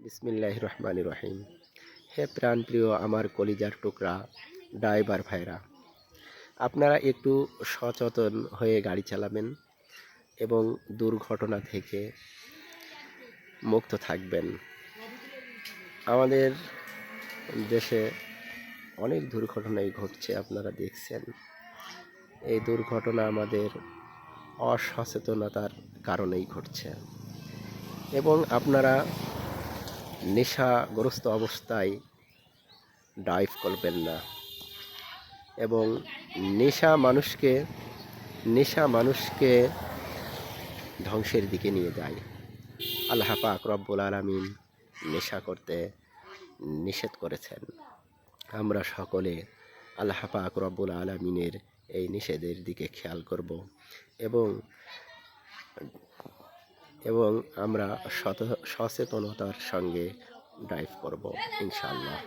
বিসমিল্লাহির রহমানির রহিম। হে প্রাণপ্রিয় আমার কলিজার টুকরা ড্রাইভার ভাইরা, আপনারা একটু সচেতন হয়ে গাড়ি চালাবেন এবং দুর্ঘটনা থেকে মুক্ত থাকবেন। আমাদের দেশে অনেক দুর্ঘটনাই ঘটছে, আপনারা দেখছেন। এই দুর্ঘটনা আমাদের অসচেতনতার কারণেই ঘটছে এবং আপনারা নেশাগ্রস্ত অবস্থায় ড্রাইভ করবেন না। এবং নেশা মানুষকে ধ্বংসের দিকে নিয়ে যায়। আল্লাহ পাক রব্বুল আলামিন নেশা করতে নিষেধ করেছেন। আমরা সকলে আল্লাহ পাক রব্বুল আলামিনের এই নিষেধের দিকে খেয়াল করব এবং এবং আমরা সচেতনতার সঙ্গে ড্রাইভ করব ইনশাআল্লাহ।